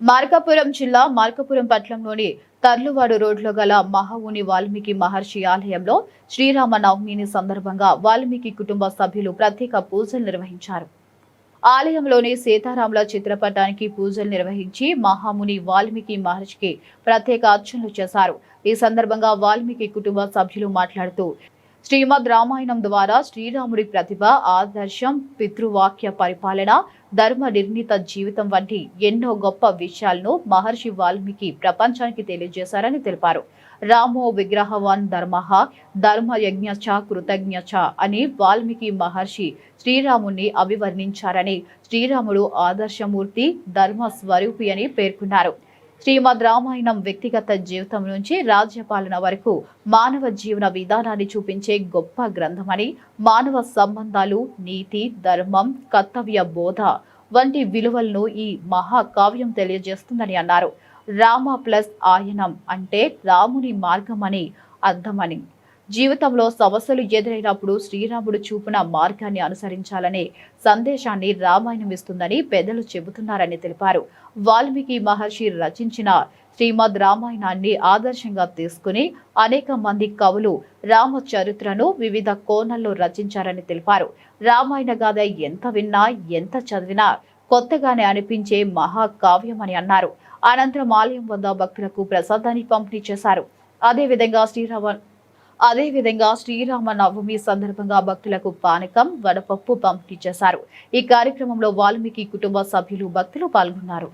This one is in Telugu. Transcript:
మార్కాపురం జిల్లా మార్కాపురం పట్టణంలోని తర్లువాడు రోడ్లో గల మహాముని వాల్మీకి మహర్షి ఆలయంలో శ్రీరామ నవమిని సందర్భంగా వాల్మీకి కుటుంబ సభ్యులు ప్రత్యేక పూజలు నిర్వహించారు. ఆలయంలోని సీతారాముల చిత్రపటానికి పూజలు నిర్వహించి మహాముని వాల్మీకి మహర్షికి ప్రత్యేక అర్చనలు చేశారు. ఈ సందర్భంగా వాల్మీకి కుటుంబ సభ్యులు మాట్లాడుతూ శ్రీమద్ రామాయణం ద్వారా శ్రీరాముడి ప్రతిభ, ఆదర్శం, పితృవాక్య పరిపాలన, ధర్మ నిర్ణీత జీవితం వంటి ఎన్నో గొప్ప విషయాలను మహర్షి వాల్మీకి ప్రపంచానికి తెలియజేశారని తెలిపారు. రామో విగ్రహవాన్ ధర్మః ధర్మయజ్ఞచ కృతజ్ఞచ అని వాల్మీకి మహర్షి శ్రీరాముణ్ణి అభివర్ణించారని, శ్రీరాముడు ఆదర్శమూర్తి, ధర్మ స్వరూపి అని పేర్కొన్నారు. శ్రీమద్ రామాయణం వ్యక్తిగత జీవితం నుంచి రాజ్యపాలన వరకు మానవ జీవన విధానాన్ని చూపించే గొప్ప గ్రంథమని, మానవ సంబంధాలు, నీతి, ధర్మం, కర్తవ్య బోధ వంటి విలువలను ఈ మహాకావ్యం తెలియజేస్తుందని అన్నారు. రామ ప్లస్ ఆయనం అంటే రాముని మార్గం అని అర్థమని, జీవితంలో సమస్యలు ఎదురైనప్పుడు శ్రీరాముడు చూపిన మార్గాన్ని అనుసరించాలనే సందేశాన్ని రామాయణం ఇస్తుందని పెద్దలు చెబుతున్నారని తెలిపారు. వాల్మీకి మహర్షి రచించిన శ్రీమద్ రామాయణాన్ని ఆదర్శంగా తీసుకుని అనేక మంది కవులు రామచరిత్రను వివిధ కోణాల్లో రచించారని తెలిపారు. రామాయణ గాథ ఎంత విన్నా, ఎంత చదివినా కొత్తగానే అనిపించే మహాకావ్యమని అన్నారు. అనంతరం ఆలయం వద్ద భక్తులకు ప్రసాదాన్ని పంపిణీ చేశారు. అదేవిధంగా శ్రీరామ నవమి సందర్భంగా భక్తులకు పానకం, వడపప్పు పంపిణీ చేశారు. ఈ కార్యక్రమంలో వాల్మీకి కుటుంబ సభ్యులు, భక్తులు పాల్గొన్నారు.